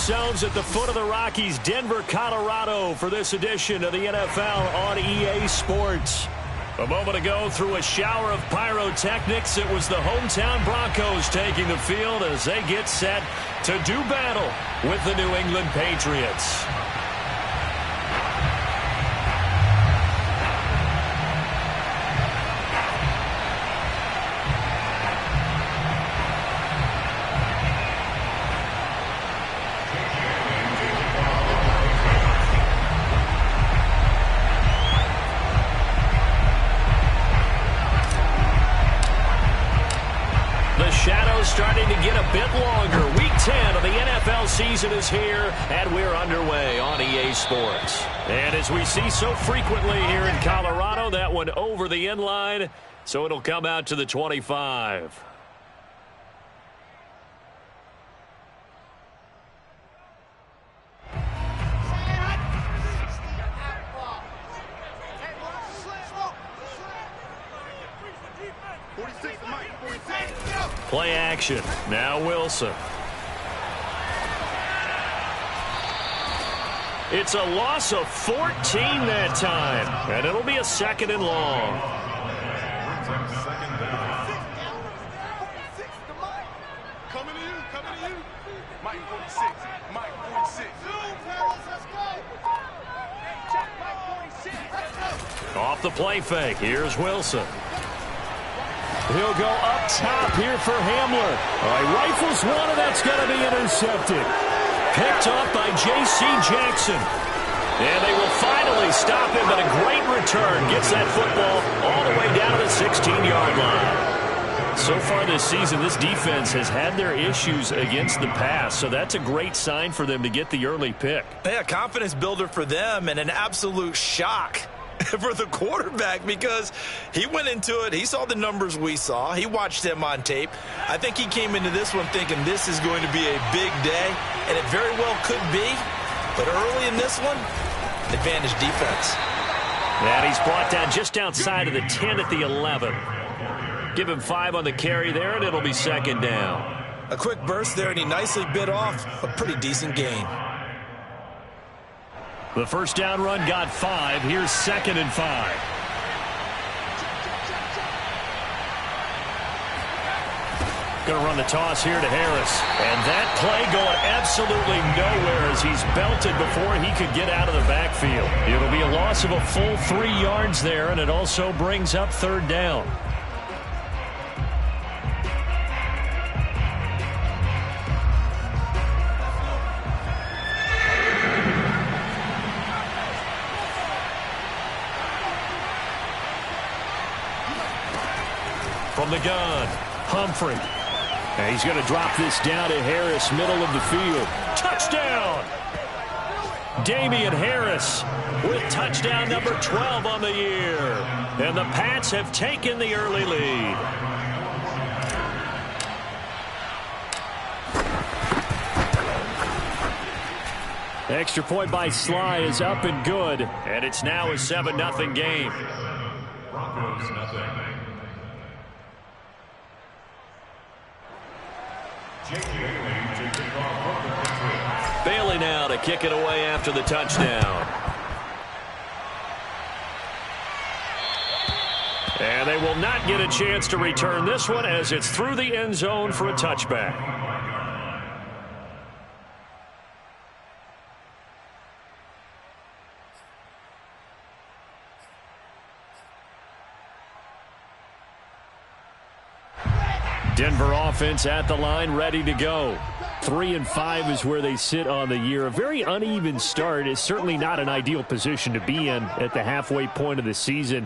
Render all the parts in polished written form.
Zones at the foot of the Rockies, Denver, Colorado, for this edition of the NFL on EA Sports. A moment ago, through a shower of pyrotechnics, it was the hometown Broncos taking the field as they get set to do battle with the New England Patriots. Starting to get a bit longer. Week 10 of the NFL season is here, and we're underway on EA Sports. And as we see so frequently here in Colorado, that one over the end line, so it'll come out to the 25. Play action. Now Wilson. It's a loss of 14 that time, and it'll be a second and long. Coming to you. Mike 46. Mike 46. Off the play fake. Here's Wilson. He'll go up top here for Hamler. All right, rifles one, and that's going to be intercepted. Picked up by J.C. Jackson. And they will finally stop him, but a great return. Gets that football all the way down to the 16-yard line. So far this season, this defense has had their issues against the pass, so that's a great sign for them to get the early pick. Yeah, confidence builder for them and an absolute shock for the quarterback because he went into it. He saw the numbers we saw. He watched them on tape. I think he came into this one thinking this is going to be a big day, and it very well could be. But early in this one, advantage defense. And he's brought down just outside of the 10 at the 11. Give him 5 on the carry there, and it'll be second down. A quick burst there, and he nicely bit off a pretty decent gain. The first down run got 5. Here's second and 5. Going to run the toss here to Harris. And that play going absolutely nowhere as he's belted before he could get out of the backfield. It'll be a loss of a full 3 yards there, and it also brings up third down. From the gun, Humphrey. And he's going to drop this down to Harris, middle of the field. Touchdown! Damian Harris with touchdown number 12 on the year. And the Pats have taken the early lead. Extra point by Sly is up and good. And it's now a 7-0 game. Broncos nothing. Bailey now to kick it away after the touchdown. And they will not get a chance to return this one as it's through the end zone for a touchback. Denver offense at the line, ready to go. 3-5 is where they sit on the year. A very uneven start is certainly not an ideal position to be in at the halfway point of the season.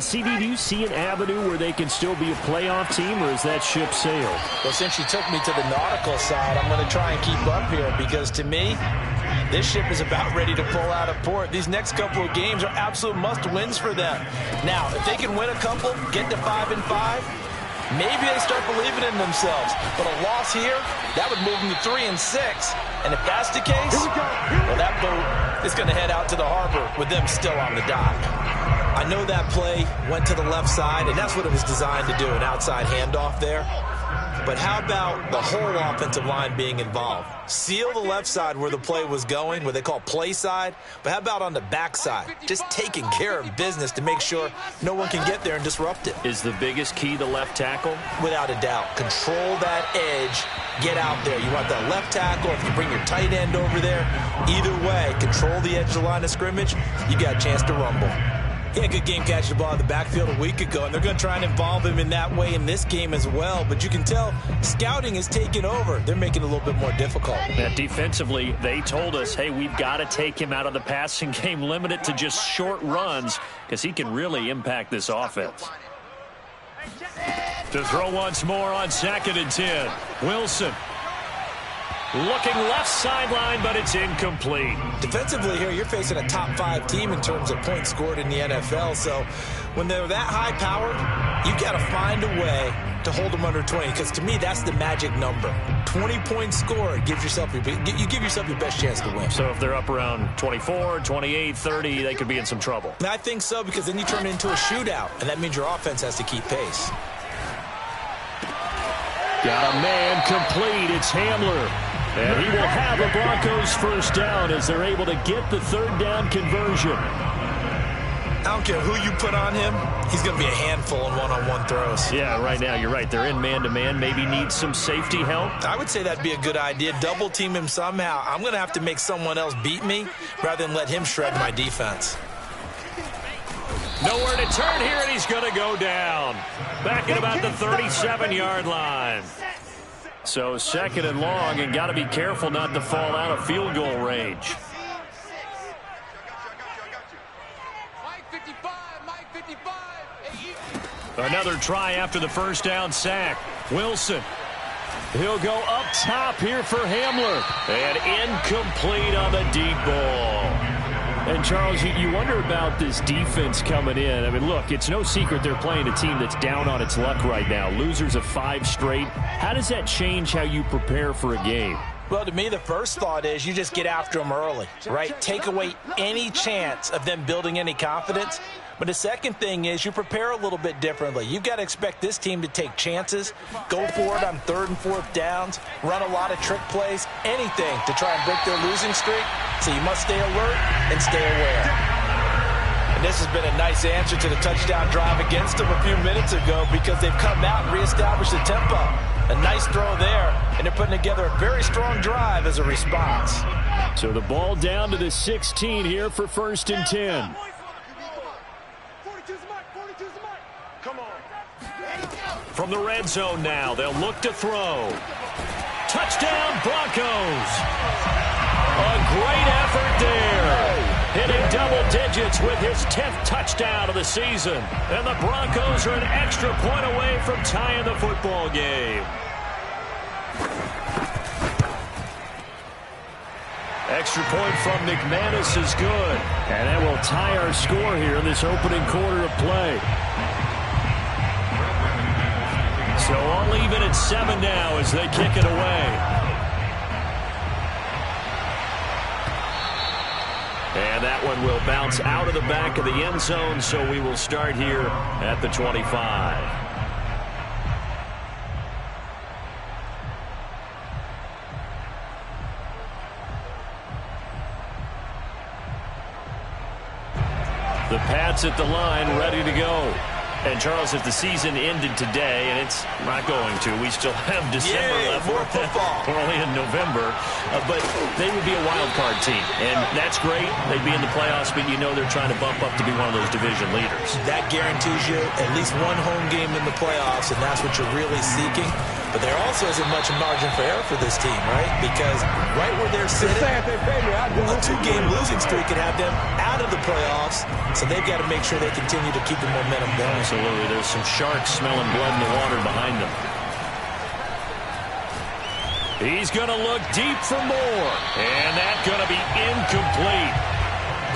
CD, do you see an avenue where they can still be a playoff team, or is that ship sailed? Well, since you took me to the nautical side, I'm going to try and keep up here because to me, this ship is about ready to pull out of port. These next couple of games are absolute must-wins for them. Now, if they can win a couple, get to 5-5, maybe they start believing in themselves. But a loss here, that would move them to 3-6. And if that's the case, well, that boat is going to head out to the harbor with them still on the dock. I know that play went to the left side, and that's what it was designed to do, an outside handoff there. but how about the whole offensive line being involved? Seal the left side where the play was going, what they call play side, but how about on the back side? Just taking care of business to make sure no one can get there and disrupt it. Is the biggest key the left tackle? Without a doubt. Control that edge. Get out there. You want that left tackle. If you bring your tight end over there, either way, control the edge of the line of scrimmage, you got a chance to rumble. He had a good game catching the ball in the backfield a week ago, and they're going to try and involve him in that way in this game as well. But you can tell scouting is taking over. They're making it a little bit more difficult. Yeah, defensively, they told us, hey, we've got to take him out of the passing game, limit it to just short runs, because he can really impact this offense. To throw once more on 2nd and 10. Wilson. Looking left sideline, but it's incomplete. Defensively here, you're facing a top 5 team in terms of points scored in the NFL. So when they're that high-powered, you got to find a way to hold them under 20. Because to me, that's the magic number. 20 points scored gives yourself you give yourself your best chance to win. So if they're up around 24, 28, 30, they could be in some trouble. I think so, because then you turn it into a shootout, and that means your offense has to keep pace. Got a man complete. It's Hamler. And he will have a Broncos first down as they're able to get the 3rd down conversion. I don't care who you put on him. He's going to be a handful in one-on-one throws. Yeah, right now, you're right. They're in man-to-man. Maybe need some safety help. I would say that'd be a good idea. Double team him somehow. I'm going to have to make someone else beat me rather than let him shred my defense. Nowhere to turn here, and he's going to go down. Back at about the 37-yard line. So 2nd and long, and got to be careful not to fall out of field goal range. Another try after the first down sack. Wilson. He'll go up top here for Hamler. And incomplete on the deep ball. And, Charles, you wonder about this defense coming in. I mean, look, it's no secret they're playing a team that's down on its luck right now. Losers of 5 straight. How does that change how you prepare for a game? Well, to me, the first thought is you just get after them early, right? Take away any chance of them building any confidence. But the second thing is you prepare a little bit differently. You've got to expect this team to take chances, go for it on 3rd and 4th downs, run a lot of trick plays, anything to try and break their losing streak. So you must stay alert and stay aware. And this has been a nice answer to the touchdown drive against them a few minutes ago because they've come out and reestablished the tempo. A nice throw there, and they're putting together a very strong drive as a response. So the ball down to the 16 here for 1st and 10. From the red zone now, they'll look to throw. Touchdown, Broncos. A great effort there. Hitting double digits with his 10th touchdown of the season. And the Broncos are an extra point away from tying the football game. Extra point from McManus is good. And that will tie our score here in this opening quarter of play. So all even at 7 now as they kick it away. And that one will bounce out of the back of the end zone, so we will start here at the 25. The Pats at the line, ready to go. And, Charles, if the season ended today, and it's not going to, we still have December left. More football. We're only in November. But they would be a wild card team. And that's great. They'd be in the playoffs, but you know they're trying to bump up to be one of those division leaders. That guarantees you at least one home game in the playoffs, and that's what you're really seeking. But there also isn't much margin for error for this team, right? Because right where they're sitting, a 2-game losing streak could have them out of the playoffs. So they've got to make sure they continue to keep the momentum going. Absolutely. There's some sharks smelling blood in the water behind them. He's going to look deep for more. And that's going to be incomplete.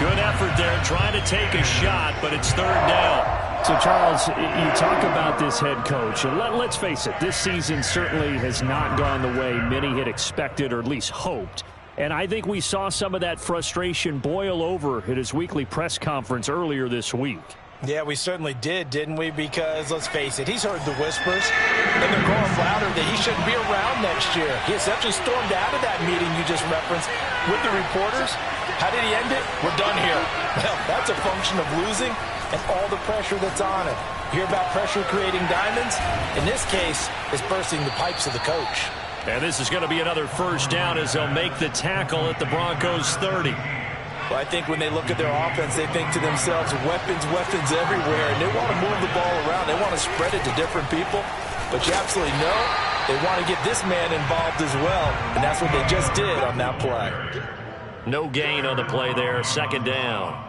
Good effort there trying to take a shot, but it's 3rd down. So, Charles, you talk about this head coach, and let's face it, this season certainly has not gone the way many had expected or at least hoped. And I think we saw some of that frustration boil over at his weekly press conference earlier this week. Yeah, we certainly did, didn't we? Because, let's face it, he's heard the whispers, and they're growing louder that he shouldn't be around next year. He essentially stormed out of that meeting you just referenced with the reporters. How did he end it? We're done here. Well, that's a function of losing and all the pressure that's on him. You hear about pressure creating diamonds? In this case, it's bursting the pipes of the coach. And this is going to be another first down as they'll make the tackle at the Broncos 30. Well, I think when they look at their offense, they think to themselves, weapons everywhere, and they want to move the ball around. They want to spread it to different people. But you absolutely know they want to get this man involved as well, and that's what they just did on that play. No gain on the play there, second down.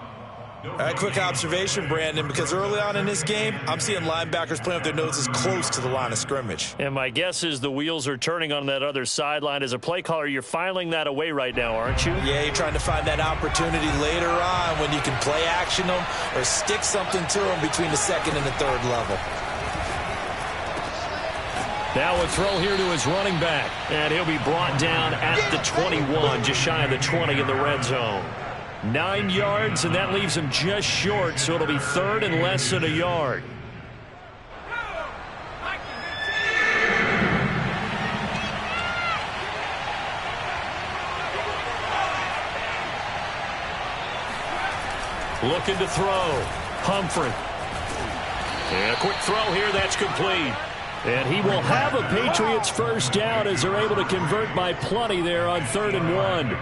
All right, quick observation, Brandon, because early on in this game, I'm seeing linebackers playing with their noses close to the line of scrimmage. And my guess is the wheels are turning on that other sideline. As a play caller, you're filing that away right now, aren't you? Yeah, you're trying to find that opportunity later on when you can play action them or stick something to them between the second and the third level. Now a throw here to his running back, and he'll be brought down at the 21, just shy of the 20 in the red zone. 9 yards, and that leaves him just short, so it'll be third and less than a yard. Looking to throw. Humphrey. And a quick throw here, that's complete. And he will have a Patriots first down as they're able to convert by plenty there on 3rd and 1.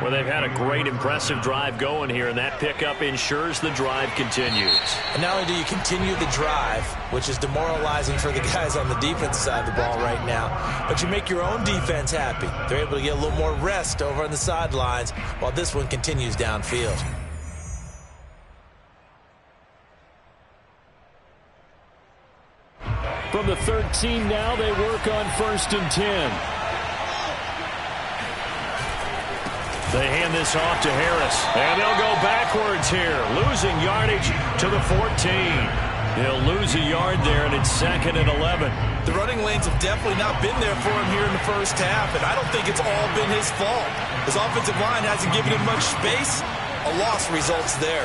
Well, they've had a great, impressive drive going here, and that pickup ensures the drive continues. And not only do you continue the drive, which is demoralizing for the guys on the defense side of the ball right now, but you make your own defense happy. They're able to get a little more rest over on the sidelines while this one continues downfield. From the 13 now, they work on 1st and 10. They hand this off to Harris, and they'll go backwards here, losing yardage to the 14. They'll lose a yard there, and it's 2nd and 11. The running lanes have definitely not been there for him here in the first half, and I don't think it's all been his fault. His offensive line hasn't given him much space. A loss results there.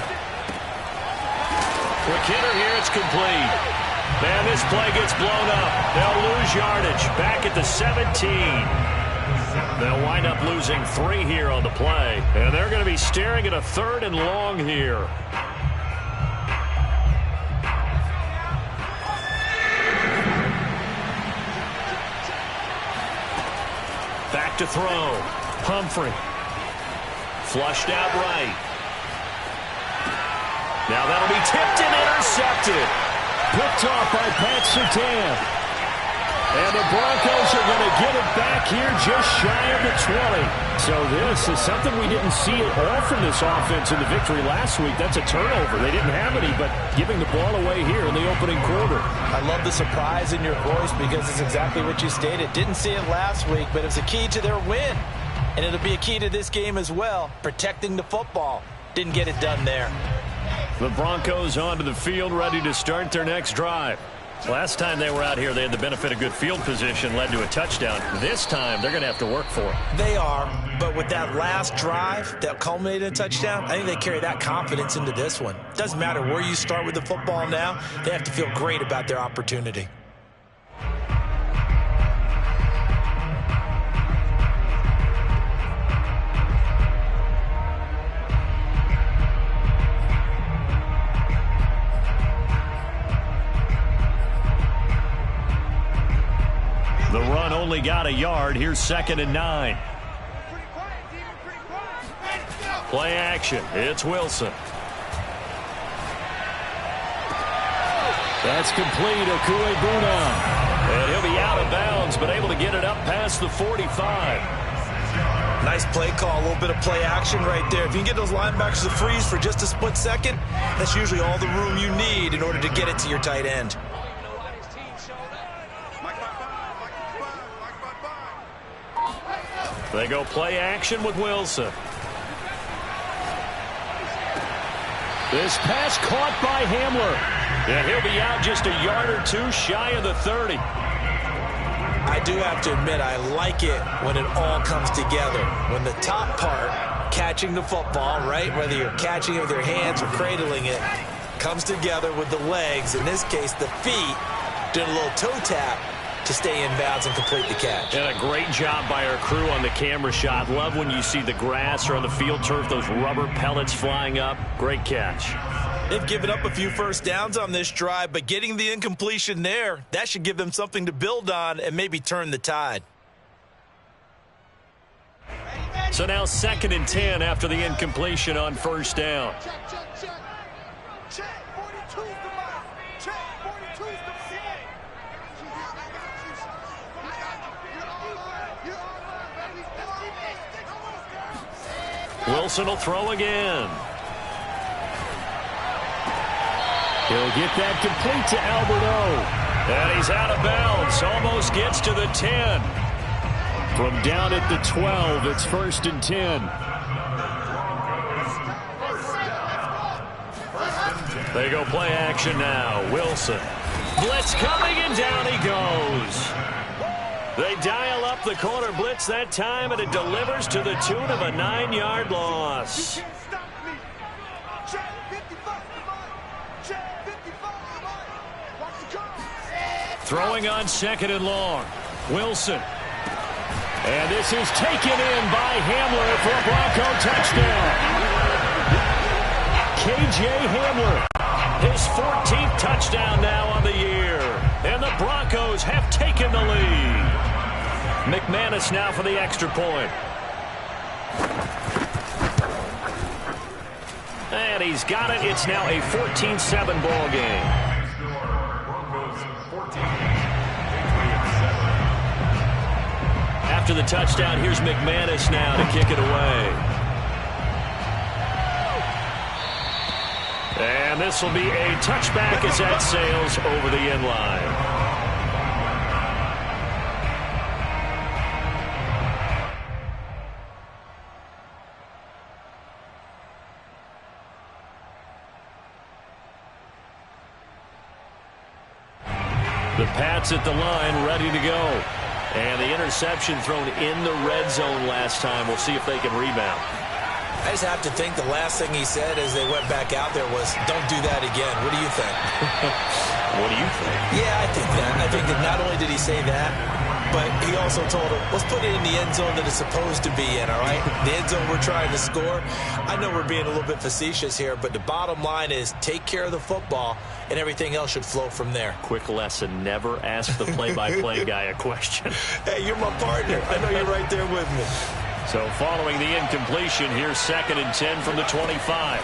Quick hitter here, it's complete. Man, this play gets blown up. They'll lose yardage back at the 17. They'll wind up losing 3 here on the play, and they're going to be staring at a 3rd and long here. Back to throw. Humphrey. Flushed out right. Now that'll be tipped and intercepted. Picked off by Pat Surtain. And the Broncos are going to get it back here just shy of the 20. So this is something we didn't see at all from this offense in the victory last week. That's a turnover. They didn't have any, but giving the ball away here in the opening quarter. I love the surprise in your voice because it's exactly what you stated. Didn't see it last week, but it's a key to their win. And it'll be a key to this game as well, protecting the football. Didn't get it done there. The Broncos onto the field, ready to start their next drive. Last time they were out here, they had the benefit of good field position, led to a touchdown. This time, they're going to have to work for it. They are, but with that last drive that culminated in a touchdown, I think they carry that confidence into this one. Doesn't matter where you start with the football now, they have to feel great about their opportunity. The run only got a yard. Here's 2nd and 9. Play action. It's Wilson. That's complete. Okuegbuna. And he'll be out of bounds, but able to get it up past the 45. Nice play call. A little bit of play action right there. If you can get those linebackers to freeze for just a split second, that's usually all the room you need in order to get it to your tight end. They go play action with Wilson. This pass caught by Hamler. And he'll be out just a yard or two shy of the 30. I do have to admit, I like it when it all comes together. When the top part, catching the football, right, whether you're catching it with your hands or cradling it, comes together with the legs, in this case the feet, doing a little toe tap to stay in bounds and complete the catch. And a great job by our crew on the camera shot. Love when you see the grass or on the field turf, those rubber pellets flying up. Great catch. They've given up a few first downs on this drive, but getting the incompletion there, that should give them something to build on and maybe turn the tide. So now 2nd and 10 after the incompletion on first down. Wilson will throw again. He'll get that complete to Alberto. And he's out of bounds. Almost gets to the 10. From down at the 12, it's 1st and 10. They go play action now. Wilson. Blitz coming, and down he goes. They dial up the corner blitz that time, and it delivers to the tune of a 9-yard loss. Throwing on 2nd and long. Wilson. And this is taken in by Hamler for a Bronco touchdown. K.J. Hamler, his 14th touchdown now on the year. And the Broncos have taken the lead. McManus now for the extra point. And he's got it. It's now a 14-7 ball game. After the touchdown, here's McManus now to kick it away. And this will be a touchback as that sails over the end line. The Pats at the line, ready to go. And the interception thrown in the red zone last time. We'll see if they can rebound. I just have to think the last thing he said as they went back out there was, don't do that again. What do you think? What do you think? Yeah, I think that. I think that not only did he say that, but he also told him, let's put it in the end zone that it's supposed to be in, all right? The end zone we're trying to score. I know we're being a little bit facetious here, but the bottom line is take care of the football, and everything else should flow from there. Quick lesson, never ask the play-by-play guy a question. Hey, you're my partner. I know you're right there with me. So following the incompletion, here's 2nd and 10 from the 25.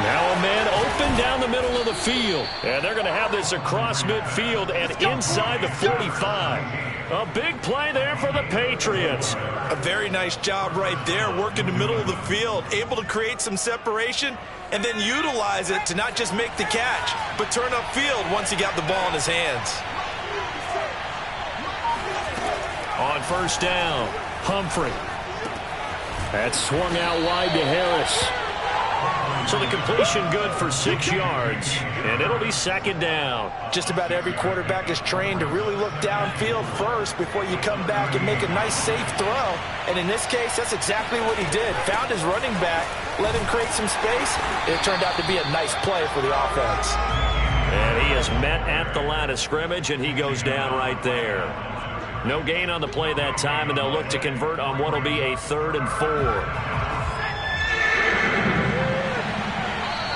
Now a man open down the middle of the field. And they're going to have this across midfield and inside the 45. A big play there for the Patriots. A very nice job right there, working the middle of the field, able to create some separation and then utilize it to not just make the catch, but turn upfield once he got the ball in his hands. On first down, Humphrey. That's swung out wide to Harris. So the completion good for 6 yards, and it'll be 2nd down. Just about every quarterback is trained to really look downfield first before you come back and make a nice, safe throw. And in this case, that's exactly what he did. Found his running back, let him create some space. It turned out to be a nice play for the offense. And he is met at the line of scrimmage, and he goes down right there. No gain on the play that time, and they'll look to convert on what will be a 3rd and 4.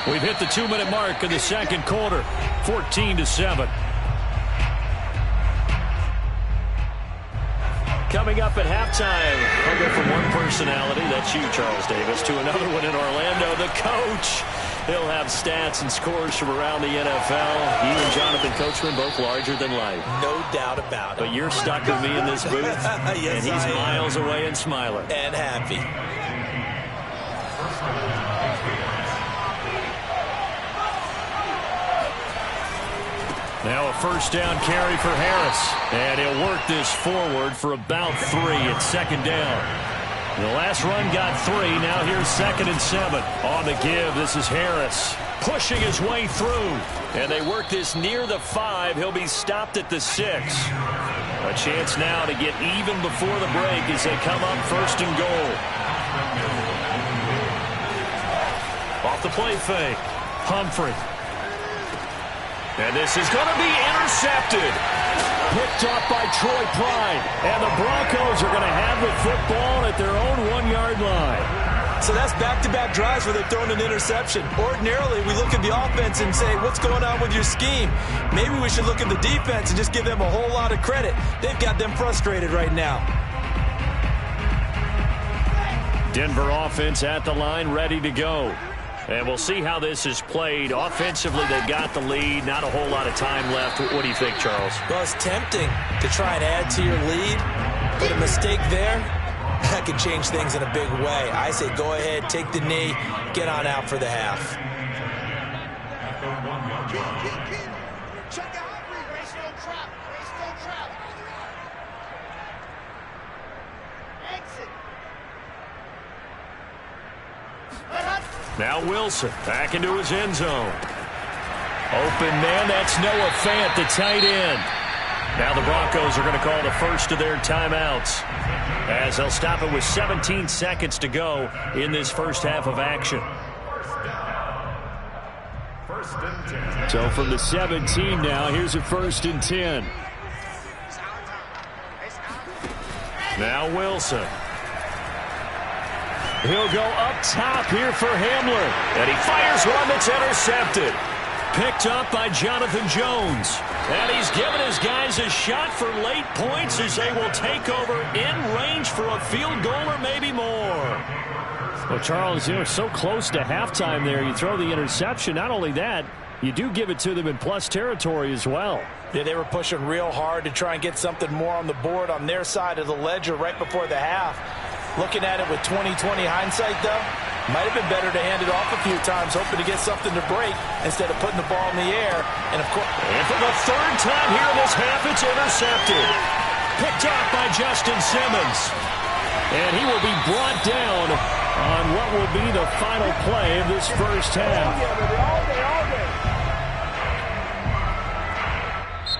We've hit the 2-minute mark in the second quarter, 14-7. Coming up at halftime, I'll go from one personality, that's you, Charles Davis, to another one in Orlando, the coach. He'll have stats and scores from around the NFL. You and Jonathan Coachman, both larger than life. No doubt about it. But you're stuck with me in this booth, yes, and he's miles away and smiling. And happy. Now a first down carry for Harris. And he'll work this forward for about 3 at 2nd down. The last run got 3. Now here's 2nd and 7. On the give, this is Harris pushing his way through. And they work this near the 5. He'll be stopped at the 6. A chance now to get even before the break as they come up 1st and goal. Off the play fake. Humphrey. And this is going to be intercepted. Picked off by Troy Pride. And the Broncos are going to have the football at their own 1-yard line. So that's back-to-back drives where they've thrown an interception. Ordinarily, we look at the offense and say, what's going on with your scheme? Maybe we should look at the defense and just give them a whole lot of credit. They've got them frustrated right now. Denver offense at the line, ready to go. And we'll see how this is played. Offensively, they've got the lead. Not a whole lot of time left. What do you think, Charles? Well, it's tempting to try and add to your lead, but a mistake there, that could change things in a big way. I say go ahead, take the knee, get on out for the half. Check out. Race no trap. Race no trap. Exit. Now Wilson back into his end zone. Open man, that's Noah Fant, the tight end. Now the Broncos are going to call the first of their timeouts as they'll stop it with 17 seconds to go in this first half of action. So from the 17 now, here's a 1st and 10. Now Wilson. He'll go up top here for Hamler. And he fires one that's intercepted. Picked up by Jonathan Jones. And he's given his guys a shot for late points as they will take over in range for a field goal or maybe more. Well, Charles, you know, so close to halftime there. You throw the interception. Not only that, you do give it to them in plus territory as well. Yeah, they were pushing real hard to try and get something more on the board on their side of the ledger right before the half. Looking at it with 20/20 hindsight, though, might have been better to hand it off a few times, hoping to get something to break instead of putting the ball in the air. And, of course, and for the 3rd time here in this half, it's intercepted. Picked off by Justin Simmons. And he will be brought down on what will be the final play of this first half.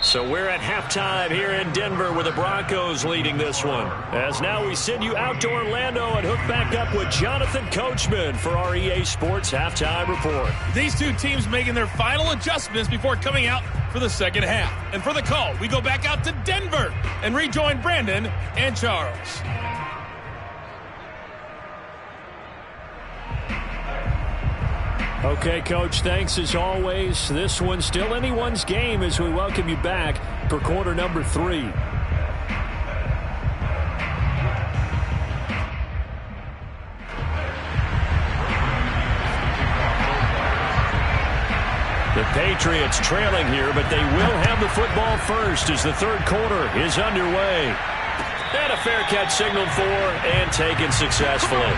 So we're at halftime here in Denver with the Broncos leading this one. As now we send you out to Orlando and hook back up with Jonathan Coachman for our EA Sports Halftime Report. These two teams making their final adjustments before coming out for the second half. And for the call, we go back out to Denver and rejoin Brandon and Charles. Okay, Coach, thanks as always. This one's still anyone's game as we welcome you back for quarter number 3. The Patriots trailing here, but they will have the football first as the 3rd quarter is underway. And a fair catch signaled for and taken successfully.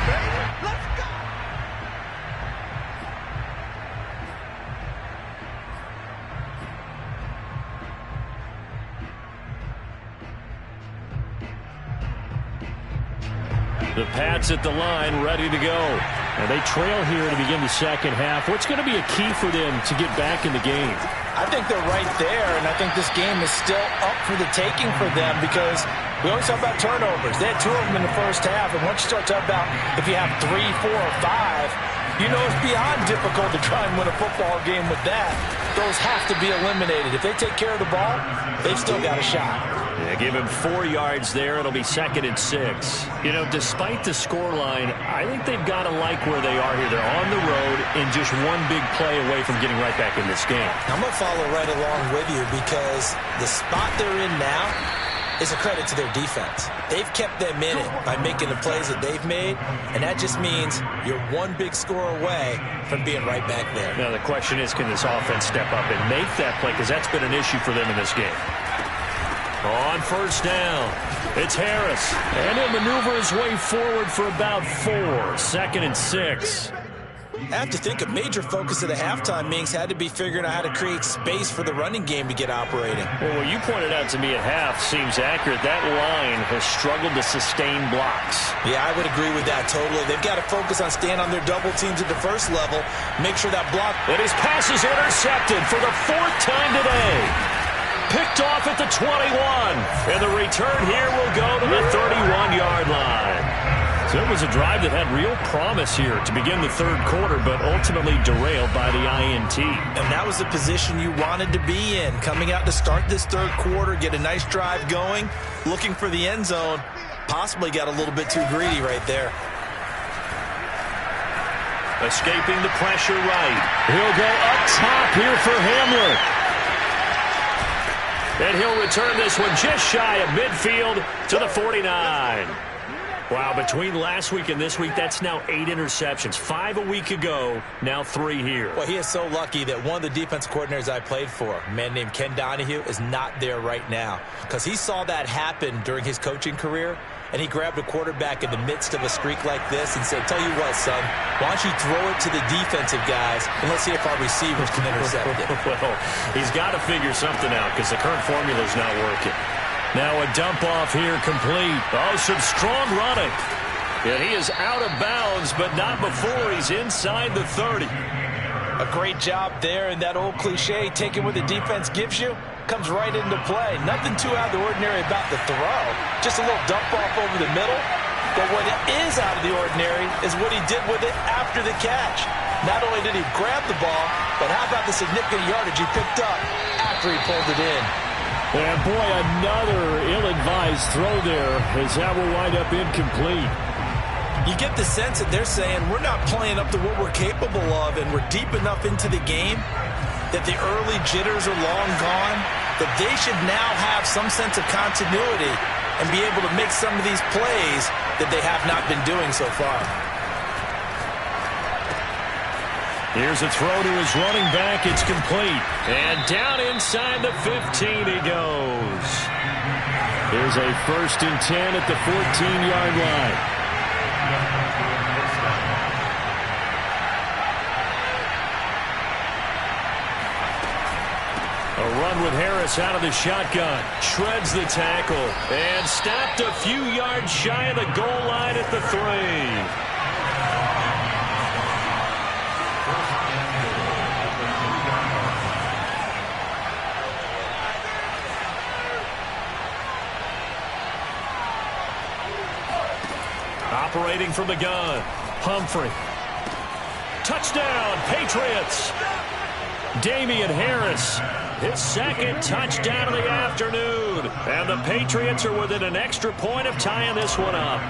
The Pats at the line, ready to go. And they trail here to begin the second half. What's going to be a key for them to get back in the game? I think they're right there, and I think this game is still up for the taking for them because we always talk about turnovers. They had 2 of them in the first half, and once you start talking about if you have 3, 4, or 5, you know it's beyond difficult to try and win a football game with that. Those have to be eliminated. If they take care of the ball, they've still got a shot. Yeah, give him 4 yards there. It'll be 2nd and 6. You know, despite the scoreline, I think they've got to like where they are here. They're on the road and just one big play away from getting right back in this game. I'm going to follow right along with you because the spot they're in now is a credit to their defense. They've kept them in it by making the plays that they've made, and that just means you're one big score away from being right back there. Now, the question is, can this offense step up and make that play? Because that's been an issue for them in this game. On first down, it's Harris. And he'll maneuver his way forward for about 4. 2nd and 6. I have to think a major focus of the halftime meetings had to be figuring out how to create space for the running game to get operating. Well, what you pointed out to me at half seems accurate. That line has struggled to sustain blocks. Yeah, I would agree with that totally. They've got to focus on staying on their double teams at the first level, make sure that block. And his pass is intercepted for the 4th time today. Picked off at the 21. And the return here will go to the 31-yard line. So it was a drive that had real promise here to begin the third quarter, but ultimately derailed by the INT. And that was the position you wanted to be in. Coming out to start this third quarter, get a nice drive going, looking for the end zone. Possibly got a little bit too greedy right there. Escaping the pressure right. He'll go up top here for Hamler. And he'll return this one just shy of midfield to the 49. Wow, between last week and this week, that's now 8 interceptions. 5 a week ago, now 3 here. Well, he is so lucky that one of the defense coordinators I played for, a man named Ken Donahue, is not there right now. Because he saw that happen during his coaching career, and he grabbed a quarterback in the midst of a streak like this and said, tell you what, son, why don't you throw it to the defensive guys, and let's see if our receivers can intercept it. Well, he's got to figure something out because the current formula is not working. Now a dump off here complete. Oh, some strong running. And he is out of bounds, but not before he's inside the 30. A great job there, and that old cliche, taking what the defense gives you, comes right into play. Nothing too out of the ordinary about the throw. Just a little dump off over the middle. But what is out of the ordinary is what he did with it after the catch. Not only did he grab the ball, but how about the significant yardage he picked up after he pulled it in. And boy, another ill-advised throw there as that will wind up incomplete. You get the sense that they're saying we're not playing up to what we're capable of, and we're deep enough into the game that the early jitters are long gone, that they should now have some sense of continuity and be able to make some of these plays that they have not been doing so far. Here's a throw to his running back. It's complete. And down inside the 15 he goes. Here's a 1st and 10 at the 14-yard line. A run with Harris out of the shotgun. Shreds the tackle. And stopped a few yards shy of the goal line at the 3. Operating from the gun, Humphrey. Touchdown, Patriots. Damian Harris, his 2nd touchdown of the afternoon. And the Patriots are within an extra point of tying this one up.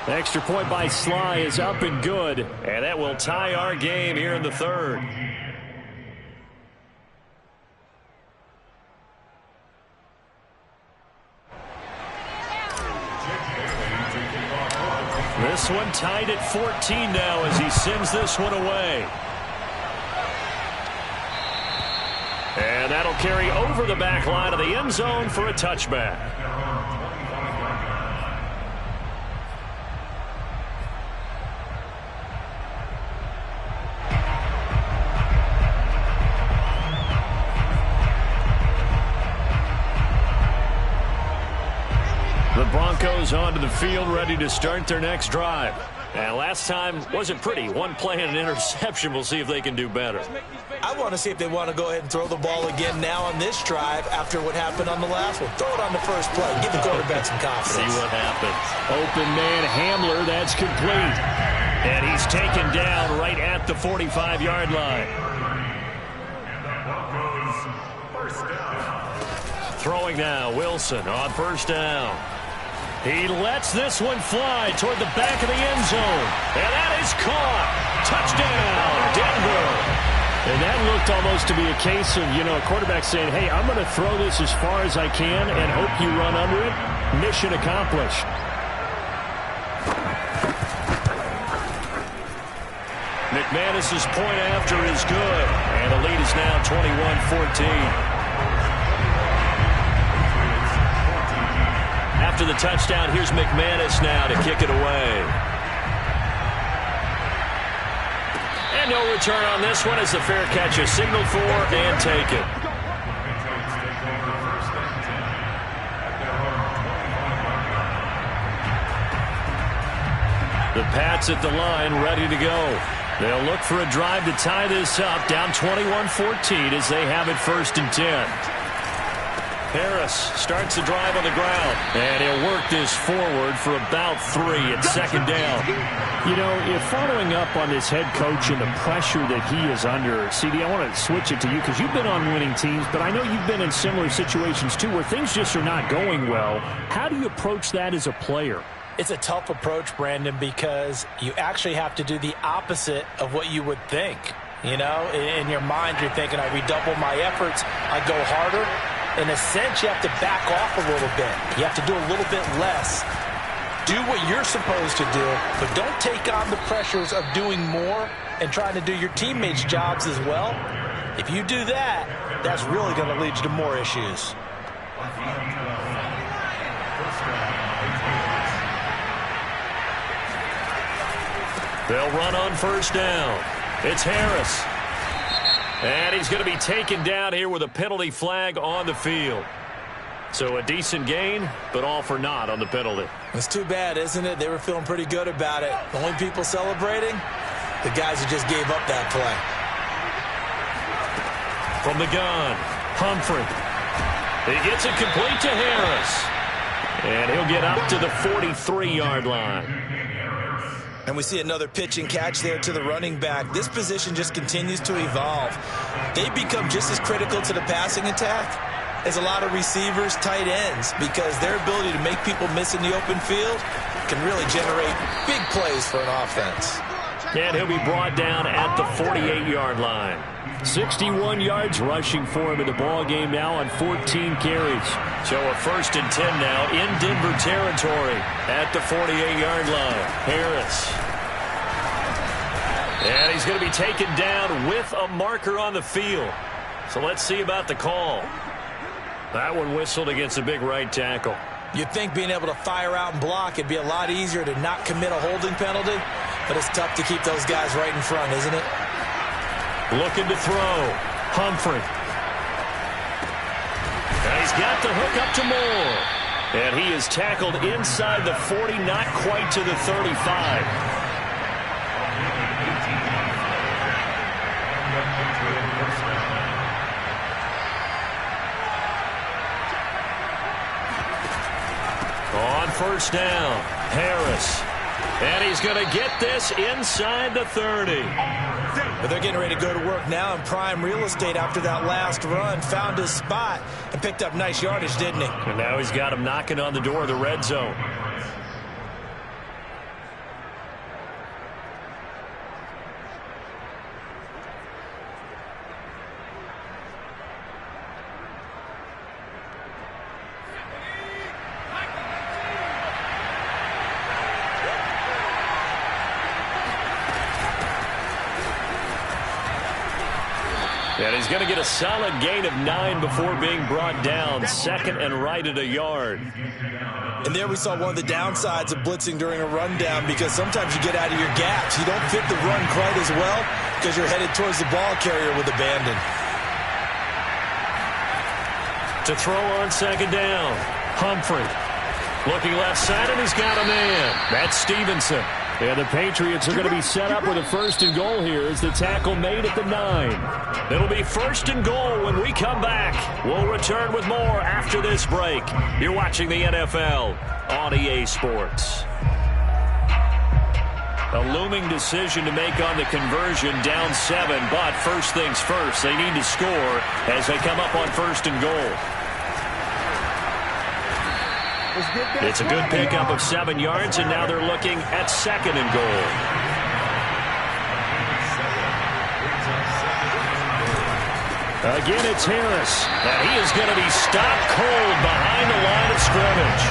Extra point by Sly is up and good. And that will tie our game here in the 3rd. This one tied at 14 now as he sends this one away. And that'll carry over the back line of the end zone for a touchback. The Broncos onto the field, ready to start their next drive. And last time wasn't pretty. One play and an interception. We'll see if they can do better. I want to see if they want to go ahead and throw the ball again now on this drive after what happened on the last one. Throw it on the first play. Give the quarterback some confidence. See what happens. Open man Hamler. That's complete. And he's taken down right at the 45-yard line. Throwing now, Wilson on 1st down. He lets this one fly toward the back of the end zone. And that is caught. Touchdown, Denver. And that looked almost to be a case of, a quarterback saying, hey, I'm going to throw this as far as I can and hope you run under it. Mission accomplished. McManus's point after is good. And the lead is now 21-14. After the touchdown, here's McManus now to kick it away. And no return on this one as the fair catch is signaled for and taken. The Pats at the line ready to go. They'll look for a drive to tie this up, down 21-14 as they have it 1st and 10. Harris starts the drive on the ground, and he'll work this forward for about 3 at second down. You know, if following up on this head coach and the pressure that he is under, CD, I want to switch it to you because you've been on winning teams, but I know you've been in similar situations too where things just are not going well. How do you approach that as a player? It's a tough approach, Brandon, because you actually have to do the opposite of what you would think. You know, in your mind, you're thinking, I redouble my efforts, I go harder. In a sense, you have to back off a little bit. You have to do a little bit less. Do what you're supposed to do, but don't take on the pressures of doing more and trying to do your teammates' jobs as well. If you do that, that's really going to lead you to more issues. They'll run on first down. It's Harris. And he's going to be taken down here with a penalty flag on the field. So a decent gain, but all for naught on the penalty. It's too bad, isn't it? They were feeling pretty good about it. The only people celebrating, the guys who just gave up that play. From the gun, Humphrey. He gets it complete to Harris. And he'll get up to the 43-yard line. And we see another pitch and catch there to the running back. This position just continues to evolve. They become just as critical to the passing attack as a lot of receivers, tight ends, because their ability to make people miss in the open field can really generate big plays for an offense. And he'll be brought down at the 48-yard line. 61 yards rushing for him in the ball game now on 14 carries. So a 1st and 10 now in Denver territory at the 48-yard line. Harris. And he's going to be taken down with a marker on the field. So let's see about the call. That one whistled against a big right tackle. You'd think being able to fire out and block, it'd be a lot easier to not commit a holding penalty, but it's tough to keep those guys right in front, isn't it? Looking to throw. Humphrey. And he's got the hook up to Moore. And he is tackled inside the 40, not quite to the 35. On first down, Harris. And he's going to get this inside the 30. But they're getting ready to go to work now in prime real estate after that last run. Found his spot and picked up nice yardage, didn't he? And now he's got him knocking on the door of the red zone. And he's going to get a solid gain of 9 before being brought down. 2nd and right at a yard. And there we saw one of the downsides of blitzing during a rundown, because sometimes you get out of your gaps. You don't fit the run quite as well because you're headed towards the ball carrier with abandon. To throw on 2nd down, Humphrey. Looking left side, and he's got a man. That's Stevenson. Yeah, the Patriots are going to be set up with a 1st and goal here as the tackle made at the 9. It'll be 1st and goal when we come back. We'll return with more after this break. You're watching the NFL on EA Sports. A looming decision to make on the conversion, down 7, but first things first, they need to score as they come up on 1st and goal. It's a good pickup of 7 yards, and now they're looking at 2nd and goal. Again, it's Harris. And he is going to be stopped cold behind the line of scrimmage.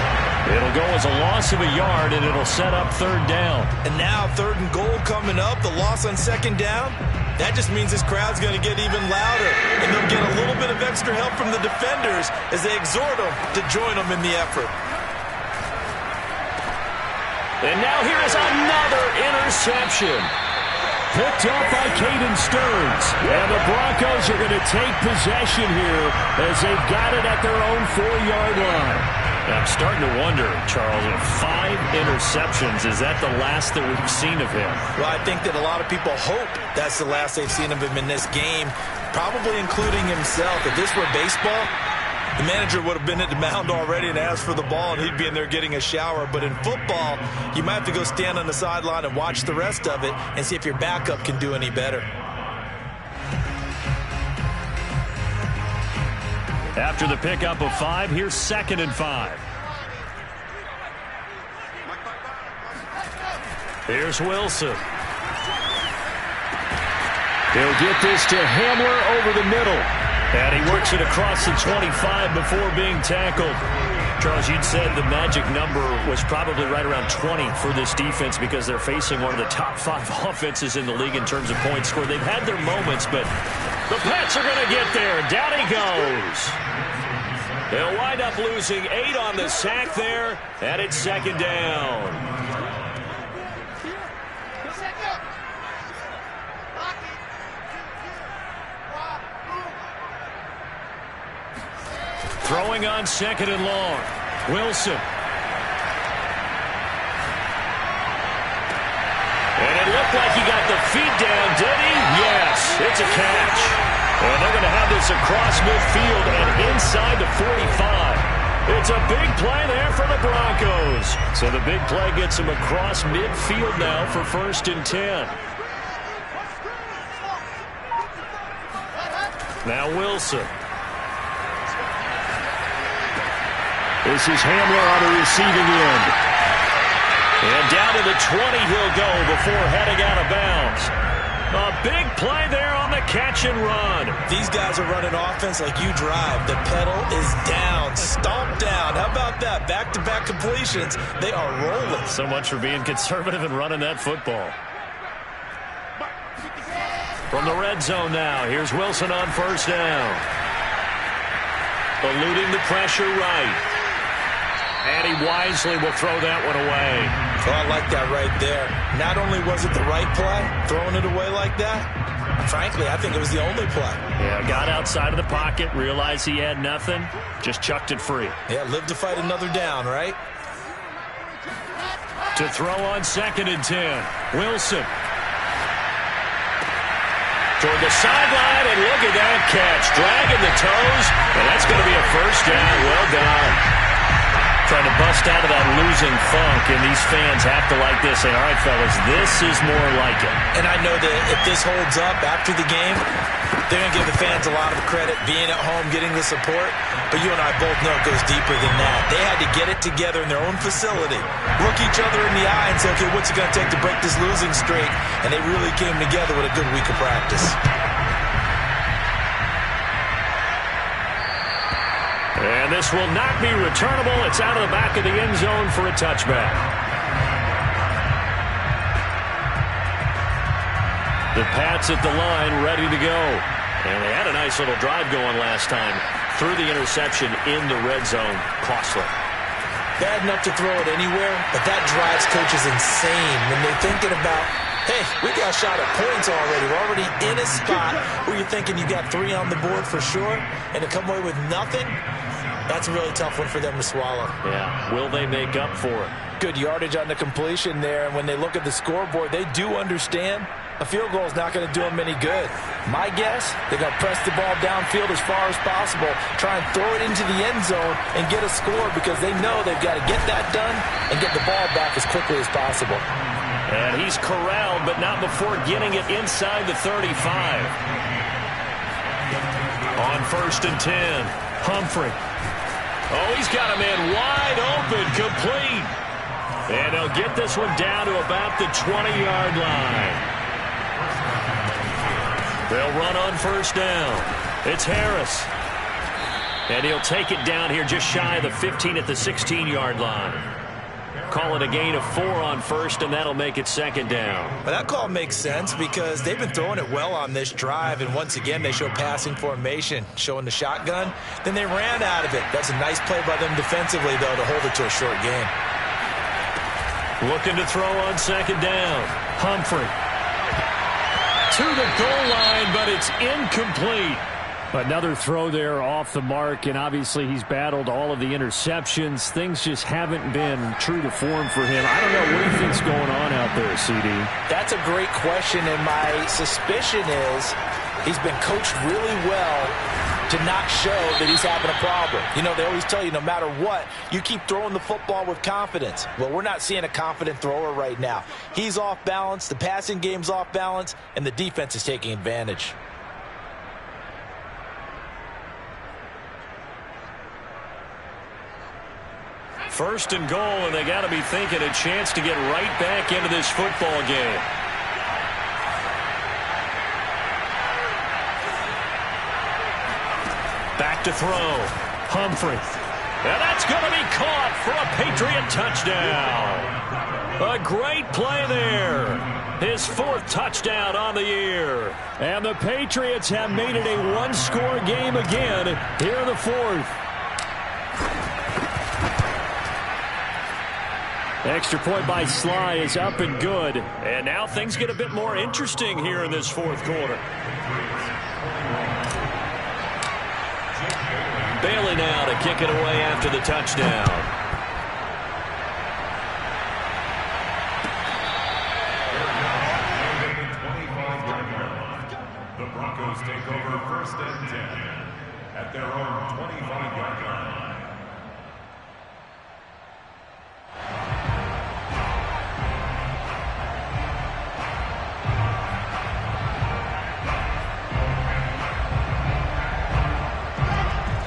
It'll go as a loss of a yard, and it'll set up 3rd down. And now 3rd and goal coming up, the loss on 2nd down. That just means this crowd's going to get even louder, and they'll get a little bit of extra help from the defenders as they exhort them to join them in the effort. And now here is another interception. Picked up by Caden Stearns. And the Broncos are going to take possession here as they've got it at their own 4-yard line. I'm starting to wonder, Charles, if 5 interceptions, is that the last that we've seen of him? Well, I think that a lot of people hope that's the last they've seen of him in this game, probably including himself. If this were baseball, The manager would have been at the mound already and asked for the ball, and he'd be in there getting a shower. But in football, you might have to go stand on the sideline and watch the rest of it and see if your backup can do any better. After the pickup of 5, here's 2nd and 5. Here's Wilson. He'll get this to Hamler over the middle. And he works it across the 25 before being tackled. Charles, you'd said the magic number was probably right around 20 for this defense because they're facing one of the top 5 offenses in the league in terms of points scored. They've had their moments, but the Pats are going to get there. Down he goes. They'll wind up losing 8 on the sack there, and it's 2nd down. Throwing on 2nd and long. Wilson. And it looked like he got the feet down, did he? Yes, it's a catch. And they're going to have this across midfield and inside the 45. It's a big play there for the Broncos. So the big play gets him across midfield now for 1st and 10. Now Wilson. This is Hamler on the receiving end. And down to the 20 he'll go before heading out of bounds. A big play there on the catch and run. These guys are running offense like you drive. The pedal is down, stomp down. How about that? Back-to-back completions. They are rolling. So much for being conservative and running that football. From the red zone now, here's Wilson on 1st down. Eluding the pressure right. And he wisely will throw that one away. Oh, I like that right there. Not only was it the right play, throwing it away like that, frankly, I think it was the only play. Yeah, got outside of the pocket, realized he had nothing, just chucked it free. Yeah, live to fight another down, right? To throw on 2nd and 10. Wilson. Toward the sideline, and look at that catch. Dragging the toes, and that's going to be a 1st down. Well done. Trying to bust out of that losing funk, and these fans have to like this. Say, all right, fellas, this is more like it. And I know that if this holds up after the game, they're going to give the fans a lot of credit, being at home, getting the support. But you and I both know it goes deeper than that. They had to get it together in their own facility, look each other in the eye and say, okay, what's it going to take to break this losing streak? And they really came together with a good week of practice. And this will not be returnable. It's out of the back of the end zone for a touchback. The Pats at the line, ready to go. And they had a nice little drive going last time. Threw the interception in the red zone. Costly. Bad enough to throw it anywhere, but that drives coaches insane when they're thinking about, hey, we got a shot at points already. We're already in a spot where you're thinking you got 3 on the board for sure, and to come away with nothing, that's a really tough one for them to swallow. Yeah, will they make up for it? Good yardage on the completion there, and when they look at the scoreboard, they do understand a field goal is not going to do them any good. My guess, they're going to press the ball downfield as far as possible, try and throw it into the end zone and get a score because they know they've got to get that done and get the ball back as quickly as possible. And he's corralled, but not before getting it inside the 35. On 1st and 10, Humphrey. Oh, he's got a man wide open, complete. And they'll get this one down to about the 20-yard line. They'll run on 1st down. It's Harris. And he'll take it down here just shy of the 15 at the 16-yard line. Call it a gain of 4 on 1st, and that'll make it 2nd down. Well, that call makes sense because they've been throwing it well on this drive, and once again, they show passing formation, showing the shotgun. Then they ran out of it. That's a nice play by them defensively, though, to hold it to a short gain. Looking to throw on 2nd down. Humphrey. To the goal line, but it's incomplete. Another throw there off the mark, and obviously he's battled all of the interceptions. Things just haven't been true to form for him. I don't know what he thinks going on out there, CD. That's a great question, and my suspicion is he's been coached really well to not show that he's having a problem. You know, they always tell you no matter what, you keep throwing the football with confidence. Well, we're not seeing a confident thrower right now. He's off balance, the passing game's off balance, and the defense is taking advantage. First and goal, and they got to be thinking a chance to get right back into this football game. Back to throw. Humphrey. And that's going to be caught for a Patriot touchdown. A great play there. His 4th touchdown on the year. And the Patriots have made it a one-score game again here in the 4th. Extra point by Sly is up and good. And now things get a bit more interesting here in this 4th quarter. Bailey now to kick it away after the touchdown. The Broncos take over 1st and 10 at their own 25-yard line.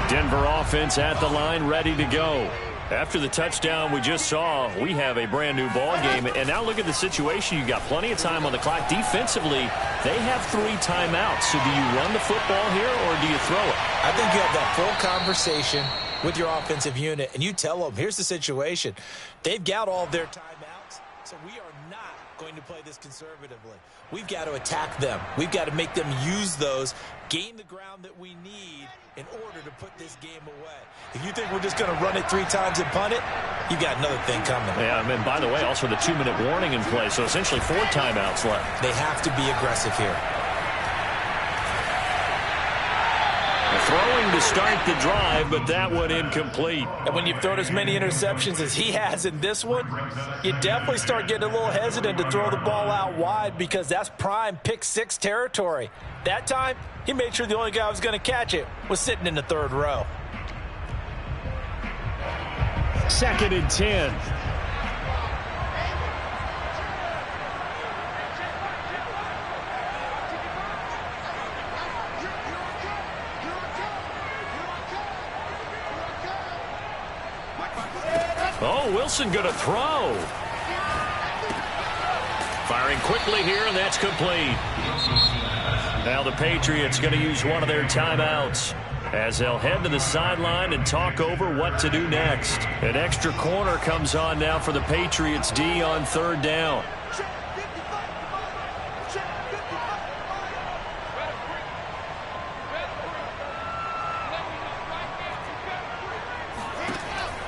Denver offense at the line, ready to go. After the touchdown we just saw, we have a brand new ball game. And now look at the situation. You got plenty of time on the clock. Defensively, they have 3 timeouts. So do you run the football here or do you throw it? I think you have that full conversation with your offensive unit, and you tell them, here's the situation. They've got all of their timeouts, so we are not going to play this conservatively. We've got to attack them. We've got to make them use those, gain the ground that we need in order to put this game away. If you think we're just going to run it 3 times and punt it, you've got another thing coming. Yeah, and by the way, also the 2-minute warning in play, so essentially 4 timeouts left. They have to be aggressive here. Throwing to start the drive, but that one incomplete. And when you've thrown as many interceptions as he has in this one, you definitely start getting a little hesitant to throw the ball out wide because that's prime pick 6 territory. That time, he made sure the only guy who was going to catch it was sitting in the 3rd row. 2nd and 10. Oh, Wilson going to throw. Firing quickly here, and that's complete. Now the Patriots going to use one of their timeouts as they'll head to the sideline and talk over what to do next. An extra corner comes on now for the Patriots D on 3rd down.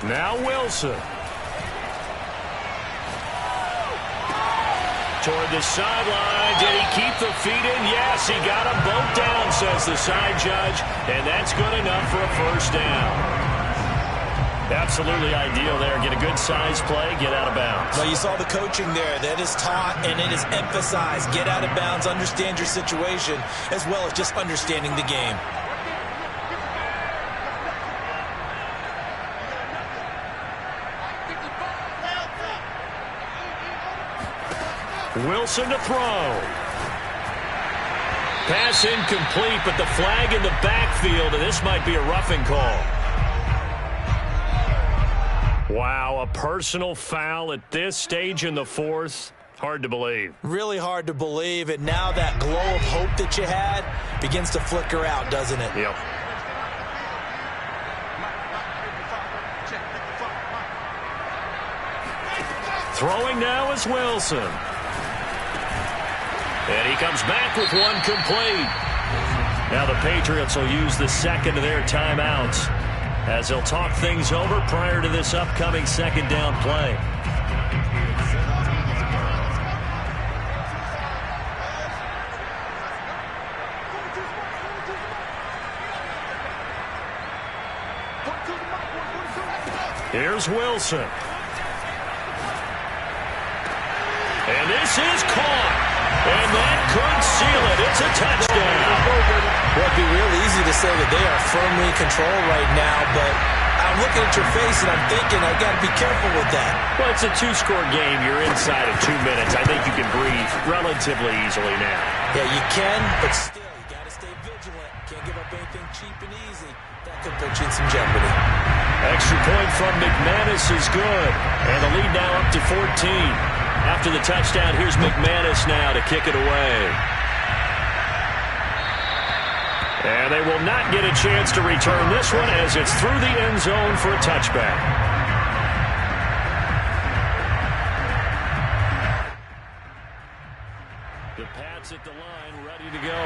Now Wilson. Toward the sideline. Did he keep the feet in? Yes, he got them both down, says the side judge. And that's good enough for a 1st down. Absolutely ideal there. Get a good size play, get out of bounds. Well, you saw the coaching there. That is taught and it is emphasized. Get out of bounds, understand your situation, as well as just understanding the game. Wilson to throw. Pass incomplete, but the flag in the backfield, and this might be a roughing call. Wow, a personal foul at this stage in the 4th. Hard to believe. Really hard to believe, and now that glow of hope that you had begins to flicker out, doesn't it? Yep. Throwing now is Wilson. And he comes back with one complete. Now the Patriots will use the 2nd of their timeouts as they'll talk things over prior to this upcoming 2nd down play. Here's Wilson. And this is caught. And that could seal it. It's a touchdown. Well, it'd be real easy to say that they are firmly in control right now, but I'm looking at your face and I'm thinking I got to be careful with that. Well, it's a two-score game. You're inside of 2 minutes. I think you can breathe relatively easily now. Yeah, you can, but still, you got to stay vigilant. Can't give up anything cheap and easy. That could put you in some jeopardy. Extra point from McManus is good. And the lead now up to 14. After the touchdown, here's McManus now to kick it away. And they will not get a chance to return this one as it's through the end zone for a touchback. The Pats at the line, ready to go.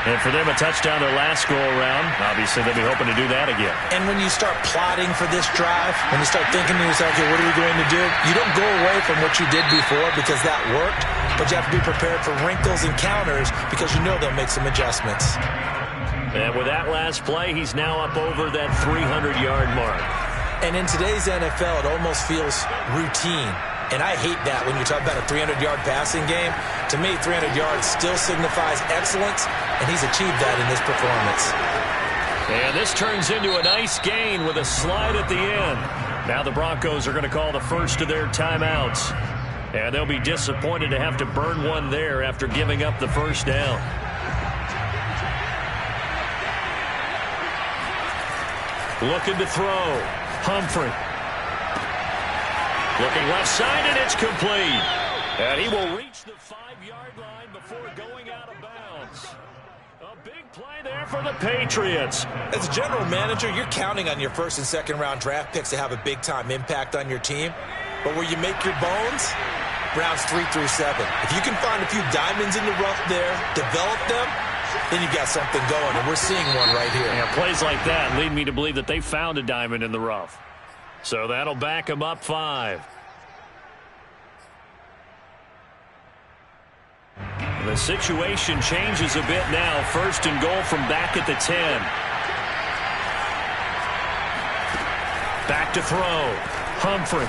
And for them, a touchdown their last go-around. Obviously, they'll be hoping to do that again. And when you start plotting for this drive, when you start thinking to yourself, okay, what are we going to do? You don't go away from what you did before because that worked, but you have to be prepared for wrinkles and counters because you know they'll make some adjustments. And with that last play, he's now up over that 300-yard mark. And in today's NFL, it almost feels routine. And I hate that when you talk about a 300-yard passing game. To me, 300 yards still signifies excellence, and he's achieved that in this performance. And this turns into a nice gain with a slide at the end. Now the Broncos are going to call the first of their timeouts. And they'll be disappointed to have to burn one there after giving up the first down. Looking to throw. Humphrey. Looking left side, and it's complete. And he will reach the 5-yard line before going out of bounds. A big play there for the Patriots. As a general manager, you're counting on your first and second round draft picks to have a big-time impact on your team. But where you make your bones, rounds 3 through 7. If you can find a few diamonds in the rough there, develop them, then you've got something going, and we're seeing one right here. Yeah, plays like that lead me to believe that they found a diamond in the rough. So that'll back them up 5. The situation changes a bit now. First and goal from back at the 10. Back to throw. Humphrey.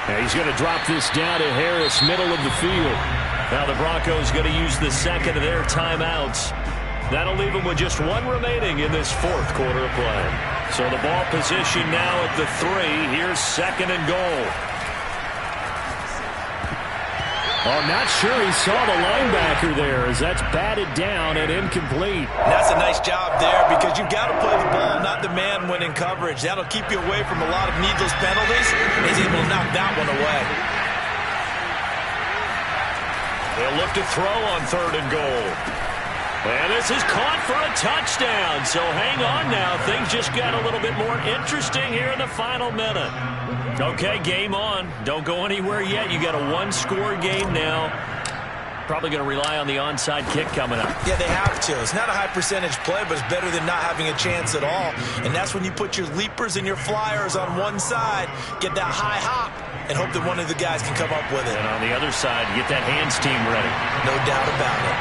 Now he's going to drop this down to Harris, middle of the field. Now the Broncos going to use the second of their timeouts. That'll leave them with just one remaining in this fourth quarter of play. So the ball position now at the 3. Here's second and goal. Oh, not sure he saw the linebacker there as that's batted down and incomplete. That's a nice job there because you've got to play the ball, not the man when in coverage. That'll keep you away from a lot of needless penalties. He's able to knock that one away. They'll look to throw on third and goal. And this is caught for a touchdown. So hang on now. Things just got a little bit more interesting here in the final minute. Okay, game on. Don't go anywhere yet. You got a one-score game now. Probably going to rely on the onside kick coming up. Yeah, they have to. It's not a high percentage play, but it's better than not having a chance at all. And that's when you put your leapers and your flyers on one side, get that high hop, and hope that one of the guys can come up with it. And on the other side, get that hands team ready. No doubt about it.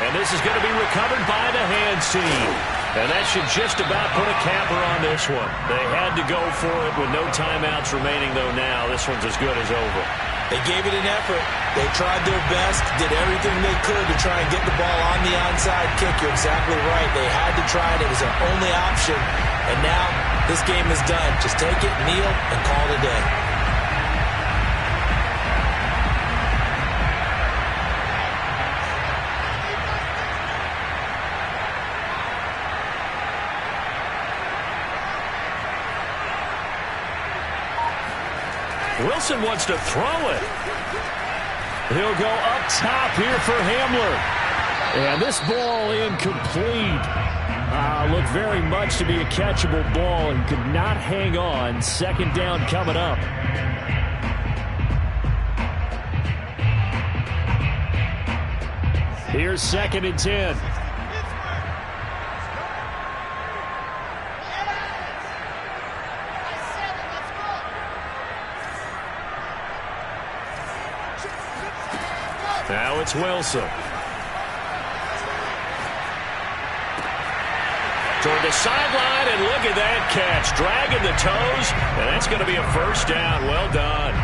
And this is going to be recovered by the hands team. And that should just about put a capper on this one. They had to go for it with no timeouts remaining, though now. This one's as good as over. They gave it an effort. They tried their best, did everything they could to try and get the ball on the onside kick. You're exactly right. They had to try it. It was their only option. And now this game is done. Just take it, kneel, and call it a day. Wilson wants to throw it. He'll go up top here for Hamler. And this ball incomplete. Looked very much to be a catchable ball and could not hang on. Second down coming up. Here's second and 10. Now it's Wilson. Toward the sideline, and look at that catch. Dragging the toes, and that's going to be a first down. Well done.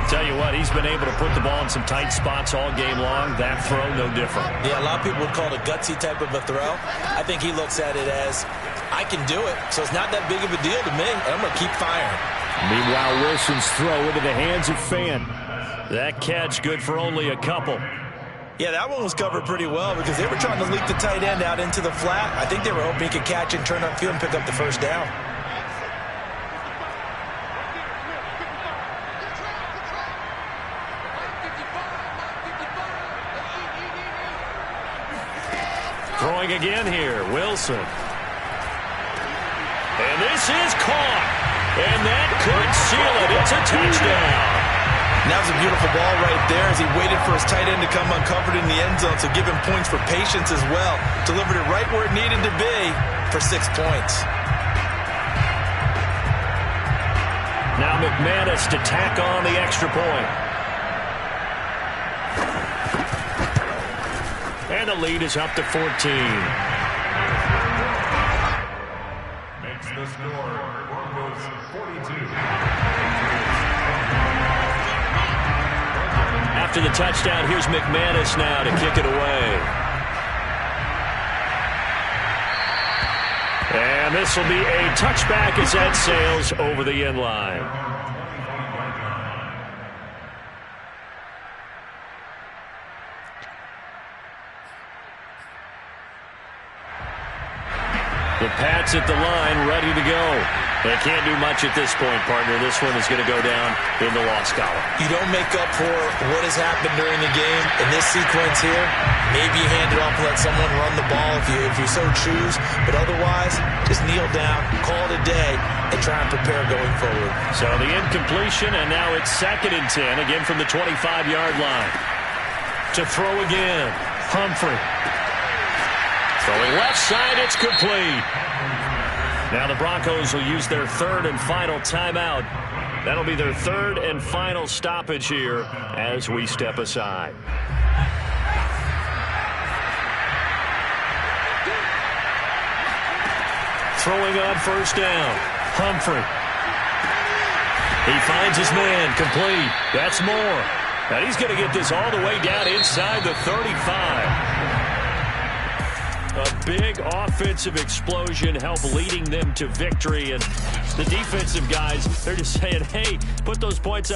Tell you what, he's been able to put the ball in some tight spots all game long. That throw, no different. Yeah, a lot of people would call it a gutsy type of a throw. I think he looks at it as, I can do it, so it's not that big of a deal to me, and I'm going to keep firing. Meanwhile, Wilson's throw into the hands of Fant. That catch good for only a couple. Yeah, that one was covered pretty well because they were trying to leak the tight end out into the flat. I think they were hoping he could catch and turn upfield and pick up the first down. Throwing again here, Wilson. And this is caught. And that could seal it. It's a touchdown. And that was a beautiful ball right there as he waited for his tight end to come uncovered in the end zone, so give him points for patience as well. Delivered it right where it needed to be for 6 points. Now McManus to tack on the extra point. And the lead is up to 14. Makes the score Broncos 42. After the touchdown, here's McManus now to kick it away. And this will be a touchback as that sails over the end line. The Pats at the line, ready to go. They can't do much at this point, partner. This one is going to go down in the loss column. You don't make up for what has happened during the game. In this sequence here, maybe you hand it off and let someone run the ball if you so choose. But otherwise, just kneel down, call it a day, and try and prepare going forward. So the incompletion, and now it's 2nd and 10, again from the 25-yard line. To throw again, Humphrey. Throwing left side, it's complete. Now the Broncos will use their 3rd and final timeout. That'll be their 3rd and final stoppage here as we step aside. Throwing on 1st down, Humphrey. He finds his man, complete. That's Moore. And he's going to get this all the way down inside the 35. A big offensive explosion help leading them to victory. And the defensive guys, they're just saying, hey, put those points up.